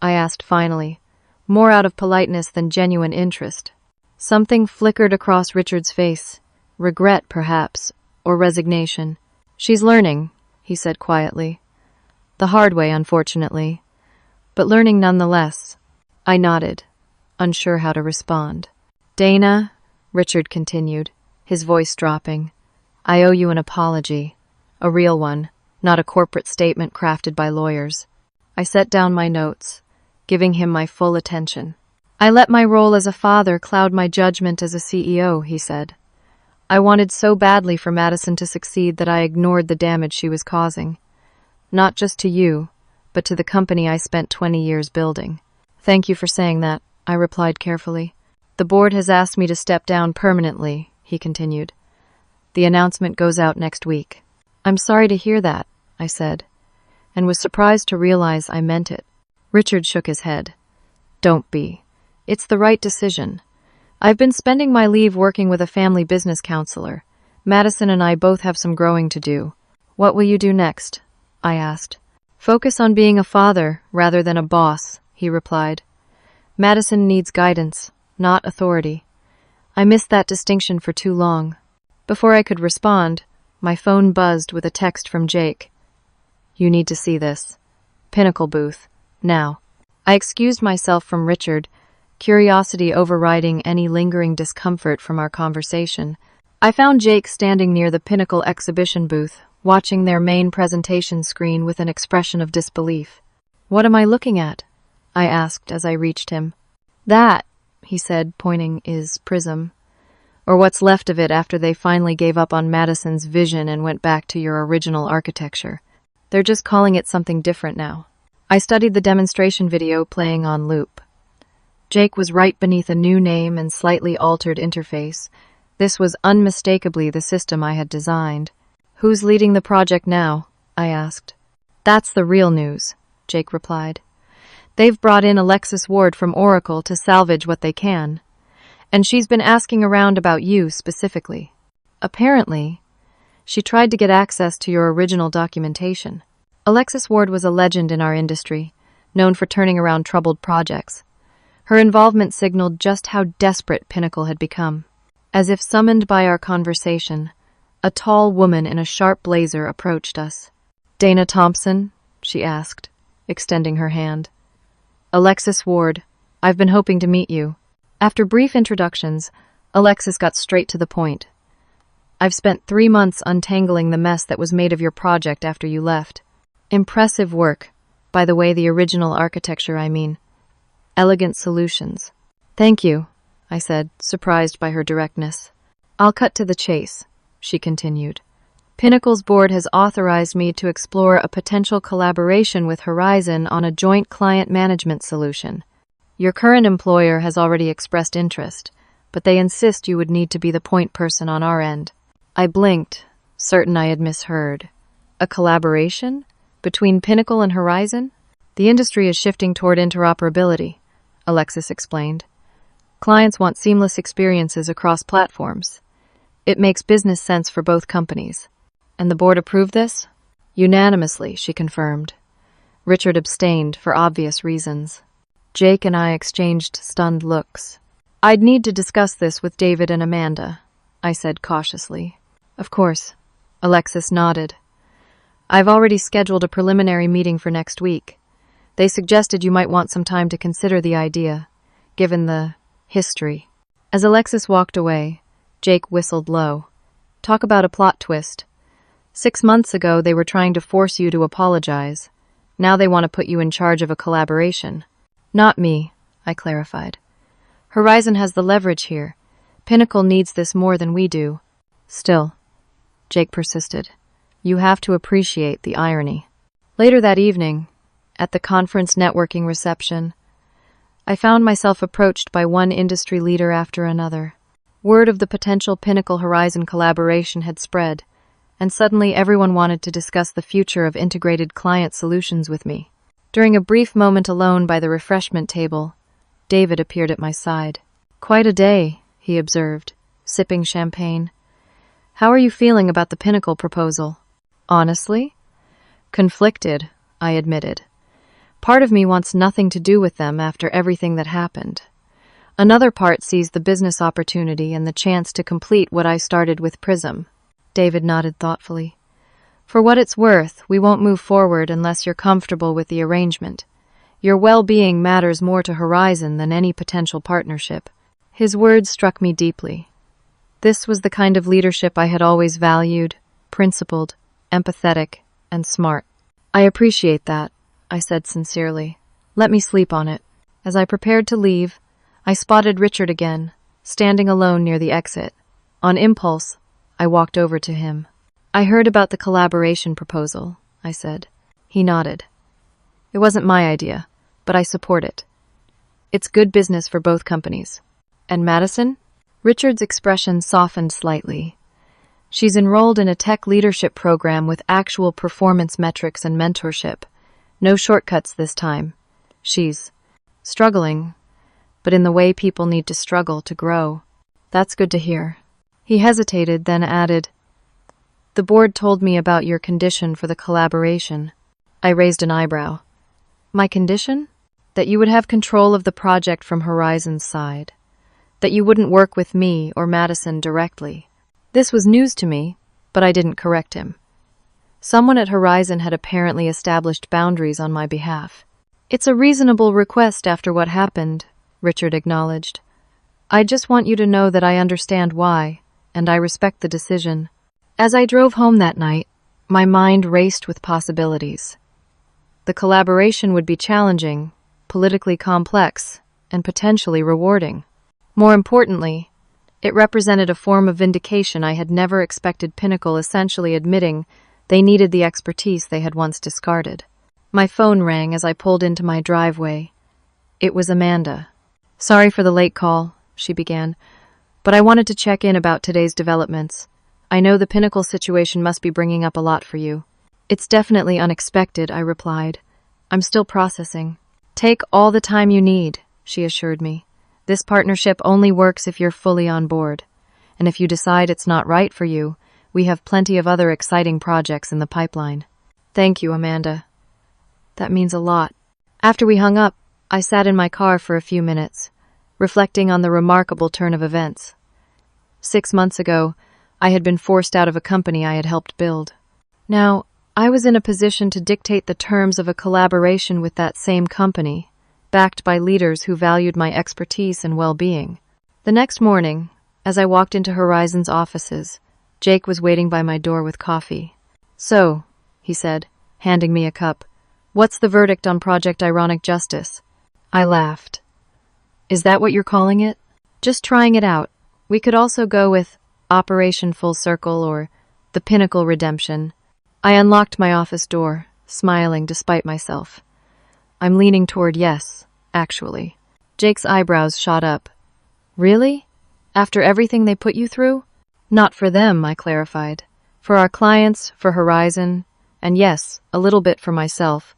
I asked finally, more out of politeness than genuine interest. Something flickered across Richard's face, regret perhaps, or resignation. "She's learning," he said quietly. "The hard way, unfortunately, but learning nonetheless." I nodded, unsure how to respond. "Dana," Richard continued, his voice dropping, "I owe you an apology, a real one, not a corporate statement crafted by lawyers." I set down my notes, giving him my full attention. "I let my role as a father cloud my judgment as a CEO," he said. "I wanted so badly for Madison to succeed that I ignored the damage she was causing. Not just to you, but to the company I spent 20 years building." "Thank you for saying that," I replied carefully. "The board has asked me to step down permanently," he continued. "The announcement goes out next week." "I'm sorry to hear that," I said, and was surprised to realize I meant it. Richard shook his head. "Don't be. It's the right decision. I've been spending my leave working with a family business counselor. Madison and I both have some growing to do." "What will you do next?" I asked. "Focus on being a father rather than a boss," he replied. "Madison needs guidance, not authority." I missed that distinction for too long. Before I could respond, my phone buzzed with a text from Jake. "You need to see this. Pinnacle booth. Now." I excused myself from Richard, curiosity overriding any lingering discomfort from our conversation. I found Jake standing near the Pinnacle exhibition booth, watching their main presentation screen with an expression of disbelief. "What am I looking at?" I asked as I reached him. "That," he said, pointing, "is PRISM. Or what's left of it after they finally gave up on Madison's vision and went back to your original architecture. They're just calling it something different now." I studied the demonstration video playing on loop. Jake was right beneath a new name and slightly altered interface, This was unmistakably the system I had designed. "Who's leading the project now?" I asked. "That's the real news," Jake replied. "They've brought in Alexis Ward from Oracle to salvage what they can. And she's been asking around about you specifically. Apparently, she tried to get access to your original documentation." Alexis Ward was a legend in our industry, known for turning around troubled projects. Her involvement signaled just how desperate Pinnacle had become. As if summoned by our conversation, a tall woman in a sharp blazer approached us. "Dana Thompson?" she asked, extending her hand. "Alexis Ward. I've been hoping to meet you." After brief introductions, Alexis got straight to the point. "I've spent 3 months untangling the mess that was made of your project after you left. Impressive work. By the way, the original architecture, I mean. Elegant solutions." "Thank you," I said, surprised by her directness. "I'll cut to the chase," she continued. "Pinnacle's board has authorized me to explore a potential collaboration with Horizon on a joint client management solution. Your current employer has already expressed interest, but they insist you would need to be the point person on our end." I blinked, certain I had misheard. A collaboration? Between Pinnacle and Horizon? "The industry is shifting toward interoperability," Alexis explained. "Clients want seamless experiences across platforms. It makes business sense for both companies." "And the board approved this?" "Unanimously," she confirmed. Richard abstained for obvious reasons. Jake and I exchanged stunned looks. "I'd need to discuss this with David and Amanda," I said cautiously. "Of course," Alexis nodded. "I've already scheduled a preliminary meeting for next week. They suggested you might want some time to consider the idea, given the history." As Alexis walked away, Jake whistled low. "Talk about a plot twist. 6 months ago, they were trying to force you to apologize. Now they want to put you in charge of a collaboration." "Not me," I clarified. "Horizon has the leverage here. Pinnacle needs this more than we do." "Still," Jake persisted, "you have to appreciate the irony." Later that evening, at the conference networking reception, I found myself approached by one industry leader after another. Word of the potential Pinnacle-Horizon collaboration had spread, and suddenly everyone wanted to discuss the future of integrated client solutions with me. During a brief moment alone by the refreshment table, David appeared at my side. "Quite a day," he observed, sipping champagne. "How are you feeling about the Pinnacle proposal?" "Honestly?" "Conflicted," I admitted. "Part of me wants nothing to do with them after everything that happened. Another part sees the business opportunity and the chance to complete what I started with Prism." David nodded thoughtfully. "For what it's worth, we won't move forward unless you're comfortable with the arrangement. Your well-being matters more to Horizon than any potential partnership." His words struck me deeply. This was the kind of leadership I had always valued, principled, empathetic, and smart. "I appreciate that," I said sincerely. "Let me sleep on it." As I prepared to leave, I spotted Richard again, standing alone near the exit. On impulse, I walked over to him. "I heard about the collaboration proposal," I said. He nodded. "It wasn't my idea, but I support it. It's good business for both companies." "And Madison?" Richard's expression softened slightly. "She's enrolled in a tech leadership program with actual performance metrics and mentorship. No shortcuts this time. She's struggling, but in the way people need to struggle to grow." "That's good to hear." He hesitated, then added, "The board told me about your condition for the collaboration." I raised an eyebrow. "My condition?" "That you would have control of the project from Horizon's side. That you wouldn't work with me or Madison directly." This was news to me, but I didn't correct him. Someone at Horizon had apparently established boundaries on my behalf. "It's a reasonable request after what happened," Richard acknowledged. "I just want you to know that I understand why, and I respect the decision." As I drove home that night, my mind raced with possibilities. The collaboration would be challenging, politically complex, and potentially rewarding. More importantly, it represented a form of vindication I had never expected Pinnacle essentially admitting they needed the expertise they had once discarded. My phone rang as I pulled into my driveway. It was Amanda. "Sorry for the late call," she began, But I wanted to check in about today's developments. I know the Pinnacle situation must be bringing up a lot for you. It's definitely unexpected, I replied. I'm still processing. Take all the time you need, she assured me. This partnership only works if you're fully on board. And if you decide it's not right for you, we have plenty of other exciting projects in the pipeline. Thank you, Amanda. That means a lot. After we hung up, I sat in my car for a few minutes, reflecting on the remarkable turn of events. 6 months ago, I had been forced out of a company I had helped build. Now, I was in a position to dictate the terms of a collaboration with that same company, backed by leaders who valued my expertise and well-being. The next morning, as I walked into Horizon's offices, Jake was waiting by my door with coffee. So, he said, handing me a cup, what's the verdict on Project Ironic Justice? I laughed. Is that what you're calling it? Just trying it out. We could also go with Operation Full Circle or The Pinnacle Redemption. I unlocked my office door, smiling despite myself. I'm leaning toward yes, actually. Jake's eyebrows shot up. Really? After everything they put you through? Not for them, I clarified. For our clients, for Horizon, and yes, a little bit for myself.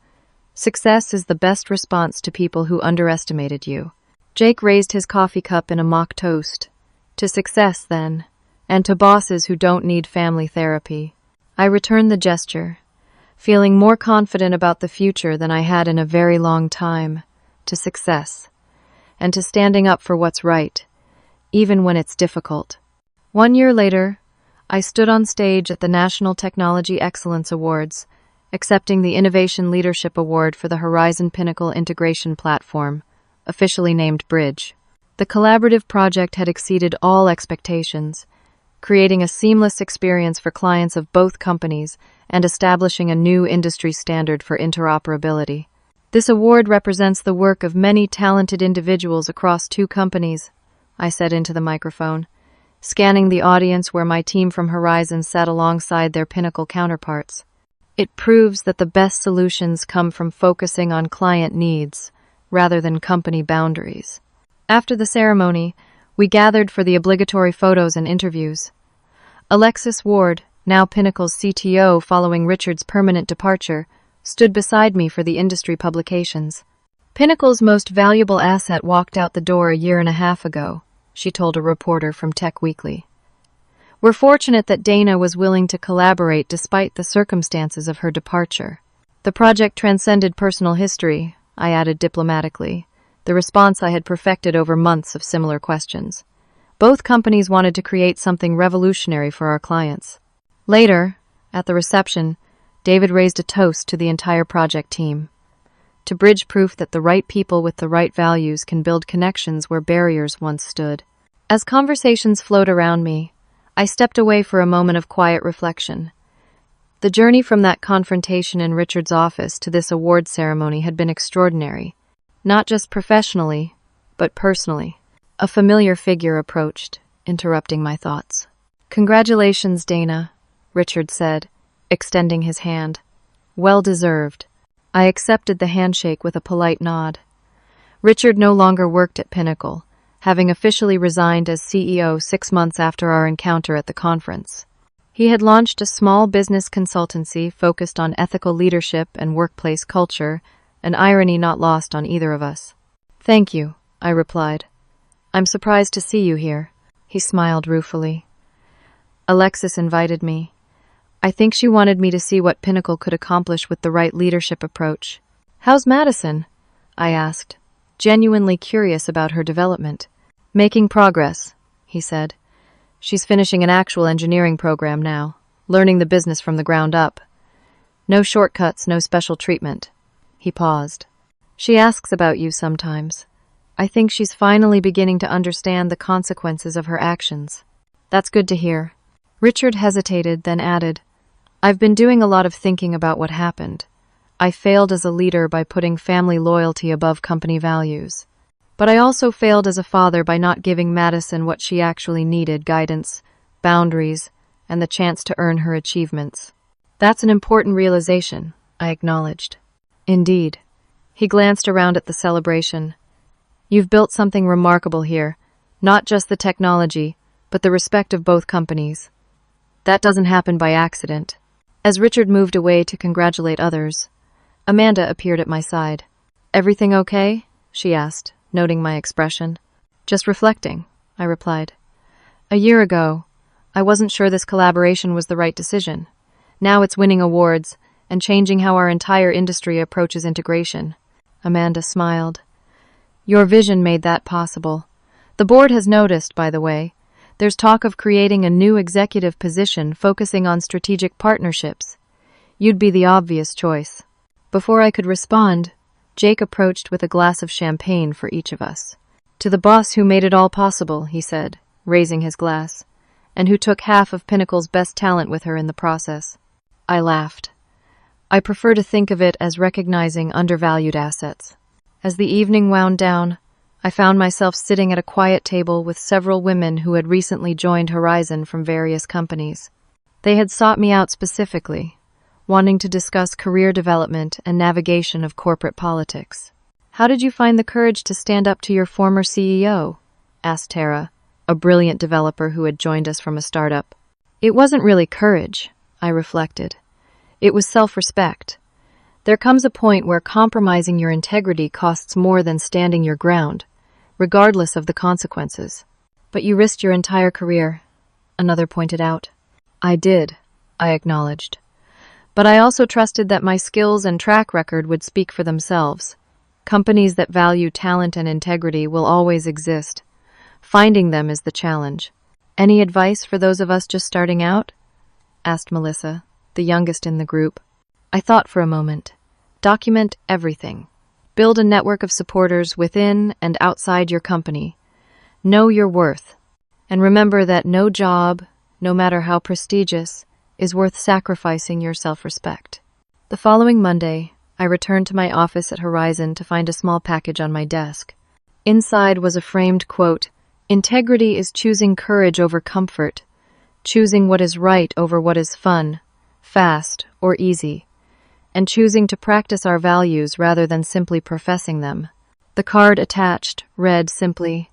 Success is the best response to people who underestimated you. Jake raised his coffee cup in a mock toast. To success, then, and to bosses who don't need family therapy. I returned the gesture, feeling more confident about the future than I had in a very long time. To success, and to standing up for what's right, even when it's difficult. 1 year later, I stood on stage at the National Technology Excellence Awards, accepting the Innovation Leadership Award for the Horizon Pinnacle Integration Platform, officially named Bridge. The collaborative project had exceeded all expectations, creating a seamless experience for clients of both companies and establishing a new industry standard for interoperability. This award represents the work of many talented individuals across 2 companies, I said into the microphone, scanning the audience where my team from Horizon sat alongside their Pinnacle counterparts. It proves that the best solutions come from focusing on client needs rather than company boundaries. After the ceremony, we gathered for the obligatory photos and interviews. Alexis Ward, now Pinnacle's CTO following Richard's permanent departure, stood beside me for the industry publications. Pinnacle's most valuable asset walked out the door a year and a half ago, she told a reporter from Tech Weekly. We're fortunate that Dana was willing to collaborate despite the circumstances of her departure. The project transcended personal history, I added diplomatically, the response I had perfected over months of similar questions. Both companies wanted to create something revolutionary for our clients. Later, at the reception, David raised a toast to the entire project team, to bridge proof that the right people with the right values can build connections where barriers once stood. As conversations flowed around me, I stepped away for a moment of quiet reflection. The journey from that confrontation in Richard's office to this award ceremony had been extraordinary, not just professionally, but personally. A familiar figure approached, interrupting my thoughts. Congratulations, Dana, Richard said, extending his hand. Well deserved. I accepted the handshake with a polite nod. Richard no longer worked at Pinnacle, having officially resigned as CEO 6 months after our encounter at the conference. He had launched a small business consultancy focused on ethical leadership and workplace culture, an irony not lost on either of us. Thank you, I replied. I'm surprised to see you here. He smiled ruefully. Alexis invited me. I think she wanted me to see what Pinnacle could accomplish with the right leadership approach. How's Madison? I asked, genuinely curious about her development. Making progress, he said. She's finishing an actual engineering program now, learning the business from the ground up. No shortcuts, no special treatment. He paused. She asks about you sometimes. I think she's finally beginning to understand the consequences of her actions. That's good to hear. Richard hesitated, then added, I've been doing a lot of thinking about what happened. I failed as a leader by putting family loyalty above company values. But I also failed as a father by not giving Madison what she actually needed: guidance, boundaries, and the chance to earn her achievements. That's an important realization, I acknowledged. Indeed. He glanced around at the celebration. You've built something remarkable here, not just the technology, but the respect of both companies. That doesn't happen by accident. As Richard moved away to congratulate others, Amanda appeared at my side. "Everything okay?" she asked, noting my expression. "Just reflecting," I replied. "A year ago, I wasn't sure this collaboration was the right decision. Now it's winning awards and changing how our entire industry approaches integration." Amanda smiled. "Your vision made that possible. The board has noticed, by the way. There's talk of creating a new executive position focusing on strategic partnerships. You'd be the obvious choice." Before I could respond, Jake approached with a glass of champagne for each of us. "To the boss who made it all possible," he said, raising his glass, "and who took half of Pinnacle's best talent with her in the process." I laughed. I prefer to think of it as recognizing undervalued assets. As the evening wound down, I found myself sitting at a quiet table with several women who had recently joined Horizon from various companies. They had sought me out specifically, wanting to discuss career development and navigation of corporate politics. "How did you find the courage to stand up to your former CEO?" asked Tara, a brilliant developer who had joined us from a startup. "It wasn't really courage," I reflected. "It was self-respect. There comes a point where compromising your integrity costs more than standing your ground, regardless of the consequences." "But you risked your entire career," another pointed out. "I did," I acknowledged. "But I also trusted that my skills and track record would speak for themselves. Companies that value talent and integrity will always exist. Finding them is the challenge." "Any advice for those of us just starting out?" asked Melissa, the youngest in the group. I thought for a moment. Document everything. Build a network of supporters within and outside your company. Know your worth. And remember that no job, no matter how prestigious, is worth sacrificing your self-respect. The following Monday, I returned to my office at Horizon to find a small package on my desk. Inside was a framed quote, "Integrity is choosing courage over comfort, choosing what is right over what is fun, fast, or easy, and choosing to practice our values rather than simply professing them." The card attached read simply,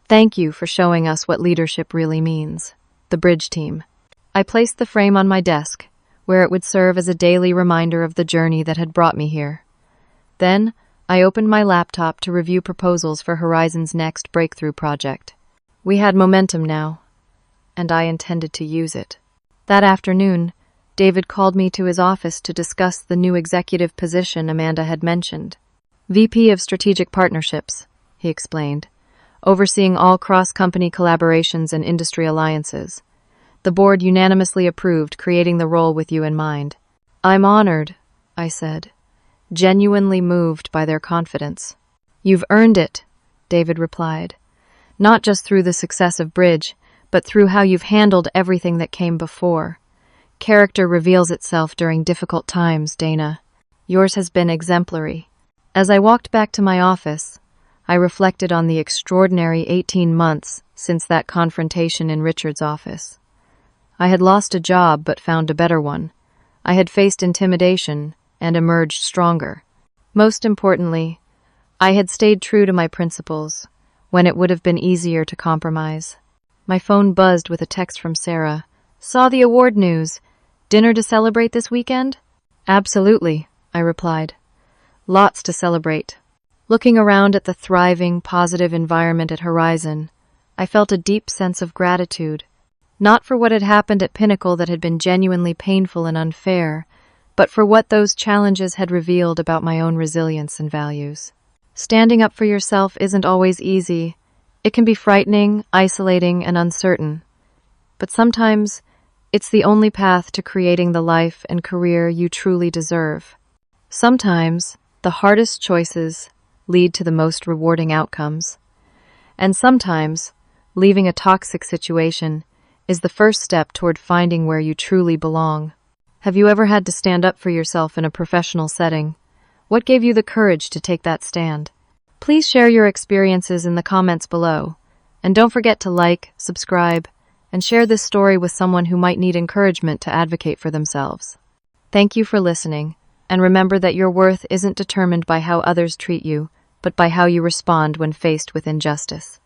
"Thank you for showing us what leadership really means. The Bridge Team." I placed the frame on my desk, where it would serve as a daily reminder of the journey that had brought me here. Then, I opened my laptop to review proposals for Horizon's next breakthrough project. We had momentum now, and I intended to use it. That afternoon, David called me to his office to discuss the new executive position Amanda had mentioned. "VP of Strategic Partnerships," he explained, "overseeing all cross-company collaborations and industry alliances. The board unanimously approved creating the role with you in mind." "I'm honored," I said, genuinely moved by their confidence. "You've earned it," David replied, "not just through the success of Bridge, but through how you've handled everything that came before. Character reveals itself during difficult times, Dana. Yours has been exemplary." As I walked back to my office, I reflected on the extraordinary 18 months since that confrontation in Richard's office. I had lost a job but found a better one. I had faced intimidation and emerged stronger. Most importantly, I had stayed true to my principles when it would have been easier to compromise. My phone buzzed with a text from Sarah. "Saw the award news. Dinner to celebrate this weekend?" "Absolutely," I replied. "Lots to celebrate." Looking around at the thriving, positive environment at Horizon, I felt a deep sense of gratitude. Not for what had happened at Pinnacle that had been genuinely painful and unfair, but for what those challenges had revealed about my own resilience and values. Standing up for yourself isn't always easy. It can be frightening, isolating, and uncertain. But sometimes, it's the only path to creating the life and career you truly deserve. Sometimes, the hardest choices lead to the most rewarding outcomes. And sometimes, leaving a toxic situation is the first step toward finding where you truly belong. Have you ever had to stand up for yourself in a professional setting? What gave you the courage to take that stand? Please share your experiences in the comments below. And don't forget to like, subscribe, and share this story with someone who might need encouragement to advocate for themselves. Thank you for listening, and remember that your worth isn't determined by how others treat you, but by how you respond when faced with injustice.